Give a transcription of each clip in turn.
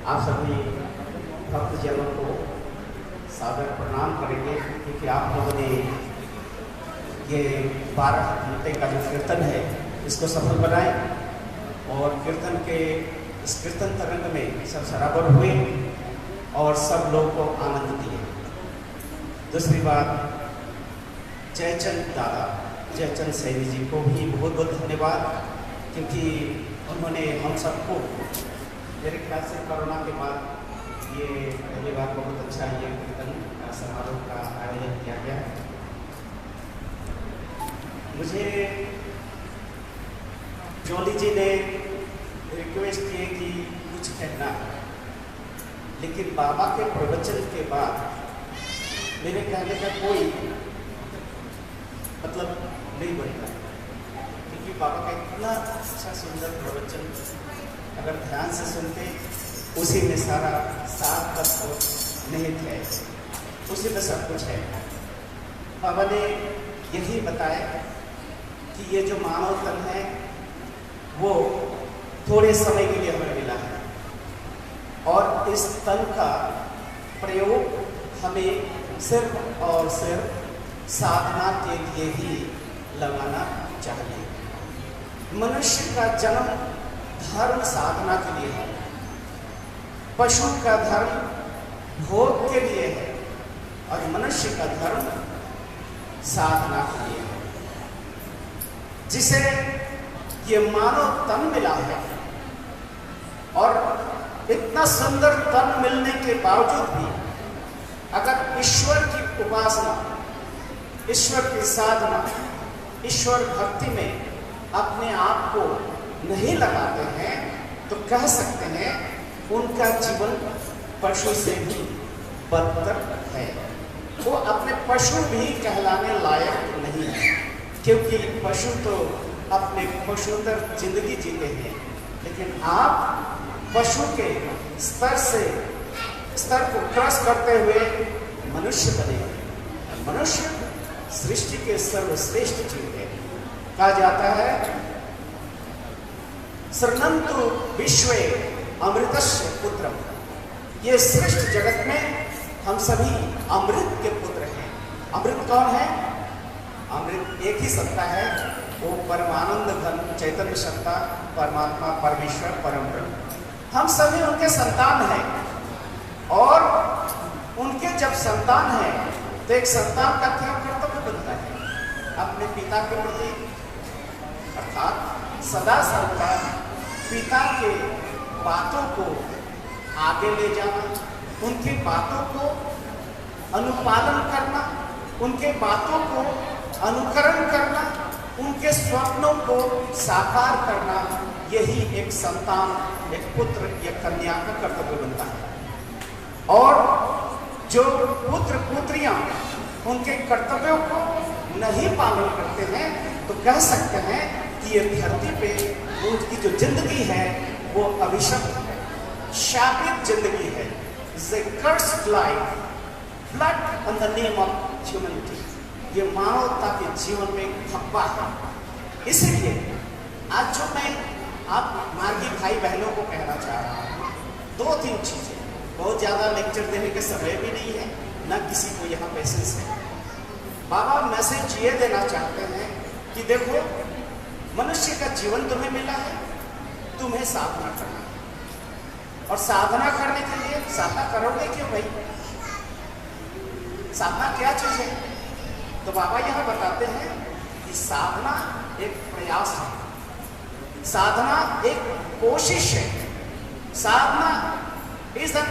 आप सभी भक्तजनों को सादर प्रणाम करेंगे क्योंकि आप लोगों ने ये 12 घंटे का जो कीर्तन है इसको सफल बनाए और कीर्तन के इस कीर्तन तरंग में सब सराबर हुए और सब लोगों को आनंद दिए। दूसरी बात, जयचंद दादा जयचंद सैनी जी को भी बहुत बहुत धन्यवाद क्योंकि उन्होंने हम सबको, मेरे ख्याल से कोरोना के बाद ये पहली बार बहुत अच्छा ये कीर्तन समारोह का आयोजन किया गया। मुझे जॉली जी ने रिक्वेस्ट किए कि कुछ कहना है, लेकिन बाबा के प्रवचन के बाद मेरे कहने का कोई मतलब नहीं बनता क्योंकि बाबा का इतना अच्छा सुंदर प्रवचन अगर ध्यान से सुनते उसी में सारा सार तत्व निहित है, उसी में सब कुछ है। बाबा ने यही बताया कि ये जो मानव तन है वो थोड़े समय के लिए हमें मिला है और इस तन का प्रयोग हमें सिर्फ और सिर्फ साधना के लिए ही लगाना चाहिए। मनुष्य का जन्म धर्म साधना के लिए है, पशु का धर्म भोग के लिए है और मनुष्य का धर्म साधना के लिए है। जिसे ये मानव तन मिला है और इतना सुंदर तन मिलने के बावजूद भी अगर ईश्वर की उपासना, ईश्वर की साधना, ईश्वर भक्ति में अपने आप को नहीं लगाते हैं तो कह सकते हैं उनका जीवन पशु से भी बदतर है। वो अपने पशु भी कहलाने लायक नहीं है क्योंकि पशु तो अपने पशुतर जिंदगी जीते हैं, लेकिन आप पशु के स्तर को क्रॉस करते हुए मनुष्य बने। मनुष्य सृष्टि के सर्वश्रेष्ठ जीव है। कहा जाता है शरणन्तु विश्वे अमृतस्य पुत्रम। ये सृष्टि जगत में हम सभी अमृत के पुत्र हैं। अमृत कौन है? अमृत एक ही सत्ता है, वो परमानंद घन चैतन्य सत्ता, परमात्मा, परमेश्वर, परम ब्रह्म। हम सभी उनके संतान हैं और उनके जब संतान है तो एक संतान का क्या कर्तव्य बनता है? अपने पिता के प्रति अर्थात सदा सर्वदा पिता के बातों को आगे ले जाना, उनकी बातों को अनुपालन करना, उनके बातों को अनुकरण करना, उनके स्वप्नों को साकार करना, यही एक संतान, एक पुत्र या कन्या का कर्तव्य बनता है। और जो पुत्र पुत्रियां उनके कर्तव्यों को नहीं पालन करते हैं तो कह सकते हैं कि ये धरती पे उनकी जो जिंदगी है वो अभिशप्त है, शापित जिंदगी है। cursed life, blood on the name of humanity। ये मानवता के जीवन में धब्बा है। इसलिए आज जो मैं आप मार्गी भाई बहनों को कहना चाह रहा हूँ, 2-3 चीजें। बहुत ज्यादा लेक्चर देने के समय भी नहीं है, ना किसी को यहाँ पेशेंस है। बाबा मैसेज ये देना चाहते हैं कि देखो, मनुष्य का जीवन तुम्हें मिला है, तुम्हें साधना करना है। और साधना करने के लिए साधना करोगे क्यों भाई? साधना क्या चीज है? तो बाबा यह बताते हैं कि साधना एक प्रयास है, साधना एक कोशिश है। साधना is a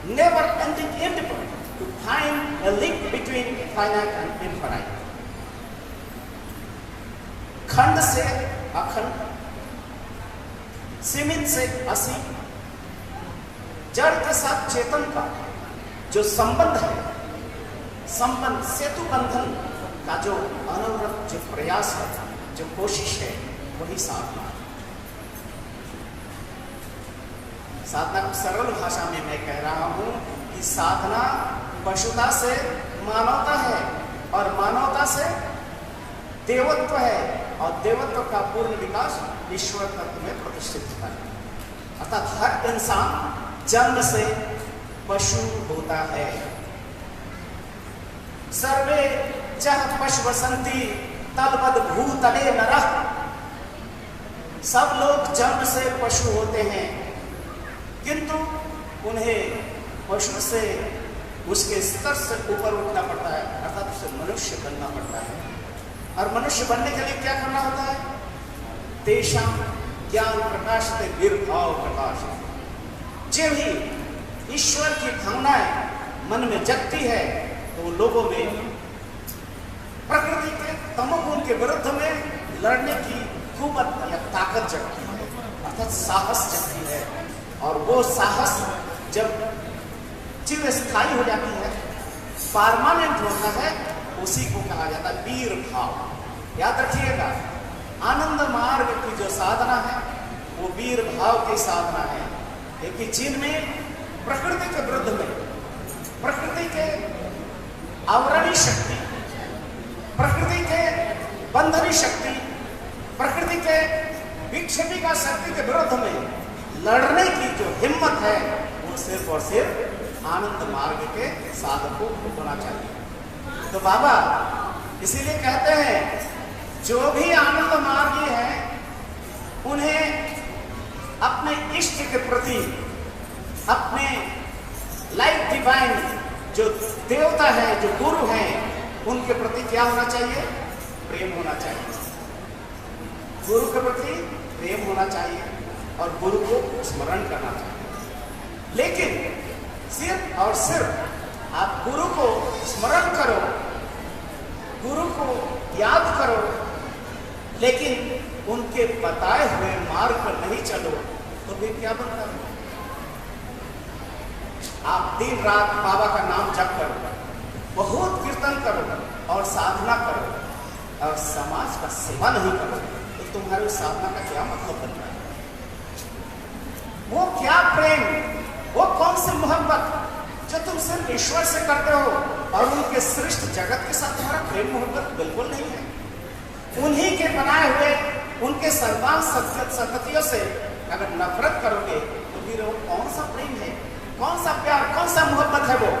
never ending endeavor to find a link between finite and infinite। खंड से अखंड, सीमित से असीम, जड़ के साथ चेतन का जो संबंध है, संबंध सेतु बंधन का जो अनवरत जो प्रयास है, जो कोशिश है, वही साधना है। साधना को सरल भाषा में मैं कह रहा हूं कि साधना पशुता से मानवता है और मानवता से देवत्व है और देवत्व का पूर्ण विकास ईश्वर तत्व में प्रतिष्ठित है। अर्थात हर इंसान जन्म से पशु होता है। सर्वे जह पशु वसंती तलवद भूतले नरः। सब लोग जन्म से पशु होते हैं, किंतु उन्हें पशु से उसके स्तर से ऊपर उठना पड़ता है, अर्थात उसे मनुष्य बनना पड़ता है। और मनुष्य बनने के लिए क्या करना होता है? तेषां ज्ञान प्रकाशते विर्भाव प्रकाश। जो भी ईश्वर की भावनाएं मन में जगती है तो लोगों में प्रकृति के तमोगुण के विरुद्ध में लड़ने की कुवत या ताकत जगती है, अर्थात साहस जगती है। और वो साहस जब चिरस्थायी हो जाती है, परमानेंट होता है, उसी को कहा जाता है वीर भाव। याद रखिएगा, आनंद मार्ग की जो साधना है वो वीर भाव की साधना है, क्योंकि जिनमें प्रकृति के विरुद्ध में प्रकृति के आवरणी शक्ति, प्रकृति के बंधनी शक्ति, प्रकृति के विक्षेपिका शक्ति के विरुद्ध में लड़ने की जो हिम्मत है वो सिर्फ और सिर्फ आनंद मार्ग के साधकों को होना चाहिए। तो बाबा इसीलिए कहते हैं जो भी आनंद मार्गी है उन्हें अपने इष्ट के प्रति, अपने लाइफ डिवाइन जो देवता है, जो गुरु हैं, उनके प्रति क्या होना चाहिए? प्रेम होना चाहिए। गुरु के प्रति प्रेम होना चाहिए और गुरु को स्मरण करना चाहिए। लेकिन सिर्फ और सिर्फ आप गुरु को स्मरण करो, गुरु को याद करो, लेकिन उनके बताए हुए मार्ग पर नहीं चलो तो फिर क्या बनता है? आप दिन रात बाबा का नाम जप करो, बहुत कीर्तन करो और साधना करो और समाज का सेवा नहीं करो तो तुम्हारी साधना का क्या मतलब बनता है? वो क्या प्रेम, वो कौन सी मोहब्बत जो तुम सिर्फ ईश्वर से करते हो और उनके सृष्ट जगत के साथ तुम्हारा प्रेम मोहब्बत बिल्कुल नहीं है। उन्हीं के बनाए हुए उनके संतान संततियों से अगर नफरत करोगे तो फिर वो कौन सा प्रेम है, कौन सा प्यार, कौन सा मोहब्बत है वो?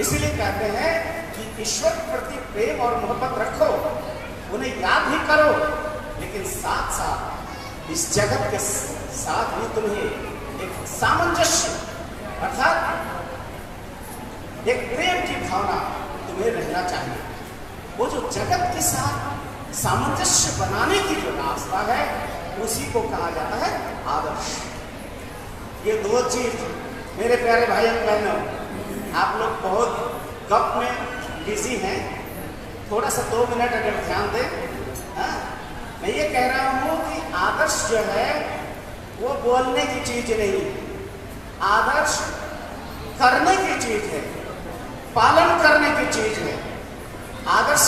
इसीलिए कहते हैं कि ईश्वर के प्रति प्रेम और मोहब्बत रखो, उन्हें याद भी करो, लेकिन साथ साथ इस जगत के साथ भी तुम्हें एक सामंजस्य अर्थात एक प्रेम की भावना तुम्हें रहना चाहिए। वो जो जगत के साथ सामंजस्य बनाने की जो रास्ता है उसी को कहा जाता है आदर्श। ये दो चीज मेरे प्यारे भाई बहनों, आप लोग बहुत गप में बिजी हैं, थोड़ा सा 2 मिनट अगर ध्यान दें। मैं ये कह रहा हूँ कि आदर्श जो है वो बोलने की चीज नहीं, आदर्श करने की चीज है, पालन करने की चीज है। आदर्श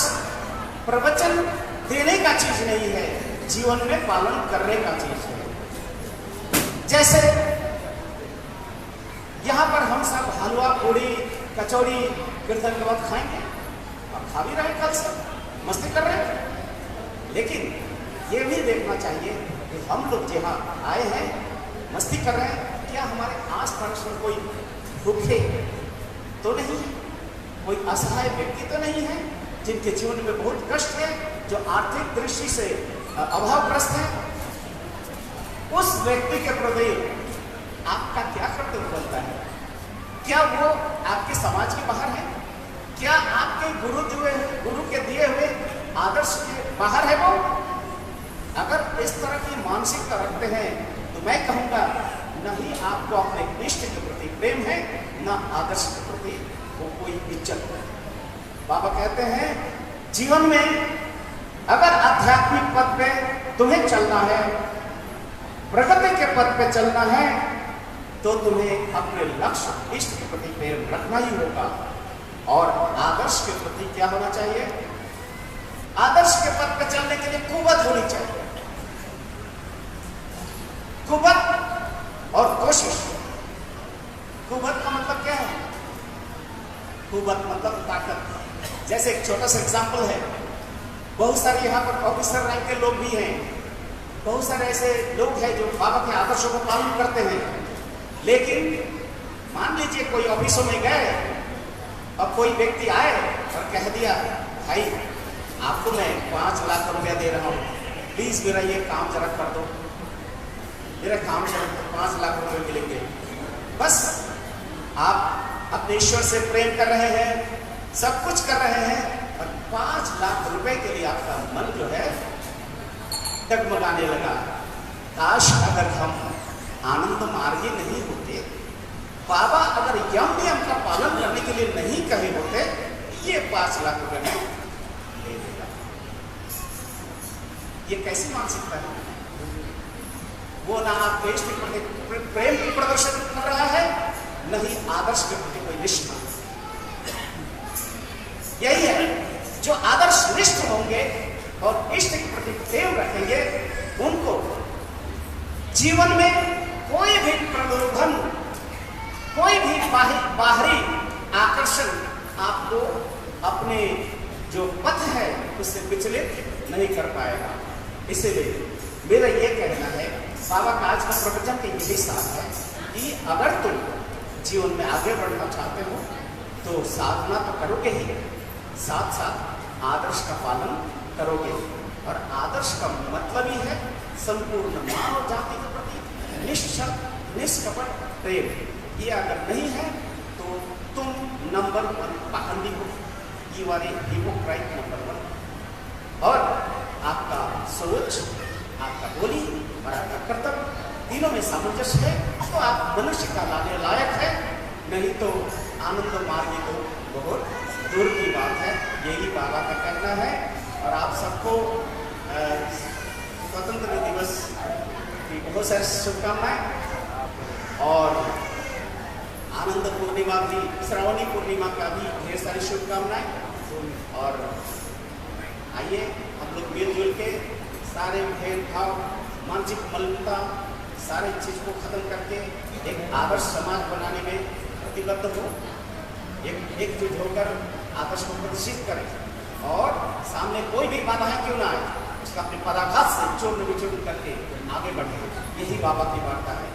प्रवचन देने का चीज नहीं है, जीवन में पालन करने का चीज है। जैसे यहाँ पर हम सब हलवा, पूड़ी, कचौड़ी कीर्तन के बाद खाएंगे और खा भी रहे, कल से मस्ती कर रहे हैं। लेकिन ये भी देखना चाहिए कि हम लोग जहाँ आए हैं मस्ती कर रहे हैं, क्या हमारे आस पड़ोस में कोई भूखे तो नहीं है, कोई असहाय व्यक्ति तो नहीं है जिनके जीवन में बहुत कष्ट है, जो आर्थिक दृष्टि से अभावग्रस्त है? उस व्यक्ति के प्रति आपका क्या कर्तव्य बनता है? क्या वो आपके समाज के बाहर है? क्या आपके गुरु के दिए हुए आदर्श के बाहर है वो? अगर इस तरह की मानसिकता रखते हैं तो मैं कहूँगा नहीं आपको अपने इष्ट के प्रति प्रेम है, न आदर्श के प्रति वो कोई इज्जत है। बाबा कहते हैं जीवन में अगर आध्यात्मिक पद पे तुम्हें चलना है, प्रगति के पद पे चलना है, तो तुम्हें अपने लक्ष्य इष्ट के प्रति प्रेम रखना ही होगा। और आदर्श के प्रति क्या होना चाहिए? आदर्श के पद पे चलने के लिए कुवत होनी चाहिए, कुवत और कोशिश। कुवत का मतलब क्या है? कुवत मतलब ताकत। जैसे एक छोटा सा एग्जाम्पल है, बहुत सारे यहाँ पर ऑफिसर रैंक के लोग भी हैं, बहुत सारे ऐसे लोग हैं जो बाबा के आदर्शों को पालन करते हैं, लेकिन मान लीजिए कोई ऑफिसों में गए और कोई व्यक्ति आए और कह दिया, भाई आपको मैं 5 लाख रुपया दे रहा हूँ, प्लीज मेरा ये काम जरा कर दो, मेरा काम जरा 5 लाख रुपए मिलेंगे। बस आप अपने ईश्वर से प्रेम कर रहे हैं, सब कुछ कर रहे हैं, और 5 लाख रुपए के लिए आपका मन जो है डगमगाने लगा। काश अगर हम आनंद मार्गी नहीं होते, बाबा अगर यम नियम का पालन करने के लिए नहीं कहे होते, ये 5 लाख रुपए में दे देगा। ये कैसी मानसिकता है? वो ना आपके इष्ट के प्रति प्रेम की प्रदर्शन कर रहा है, न ही आदर्श के प्रति कोई निष्ठा। यही है, जो आदर्श निष्ठ होंगे और इष्ट के प्रति प्रेम रखेंगे, उनको जीवन में कोई भी प्रलोभन, कोई भी बाहरी आकर्षण आपको अपने जो पथ है उससे विचलित नहीं कर पाएगा। इसीलिए मेरा ये कहना है, बाबा का आज का प्रवचन का यही साथ है कि अगर तुम जीवन में आगे बढ़ना चाहते हो तो साधना तो करोगे ही, साथ साथ आदर्श का पालन करोगे। और आदर्श का मतलब ही है संपूर्ण मानव जाति के प्रति निश्चल निष्कपट प्रेम। ये अगर नहीं है तो तुम नंबर 1 पाखंडी हो, you R A hypocrite number 1। और आपका सोच, आपका बोली और आपका कर्तव्य तीनों में सामंजस्य है तो आप मनुष्य का लाने लायक है, नहीं तो आनंद मार्ग तो बहुत दूर की बात है। यही बाबा का कहना है। और आप सबको स्वतंत्र दिवस की बहुत सारी शुभकामनाएं, और आनंद पूर्णिमा भी, श्रावणी पूर्णिमा का भी ढेर सारी शुभकामनाएं। और आइए हम लोग मिलजुल के सारे भेदभाव, मानसिक मलिनता, सारी चीज को खत्म करके एक आदर्श समाज बनाने में प्रतिबद्ध हो, एकजुट होकर आदर्श को प्रदर्शित करें, और सामने कोई भी बाधाएं क्यों ना आए उसका अपने पदाघात से चूर्ण विचूर्ण करके आगे बढ़े। यही बाबा की वार्ता है।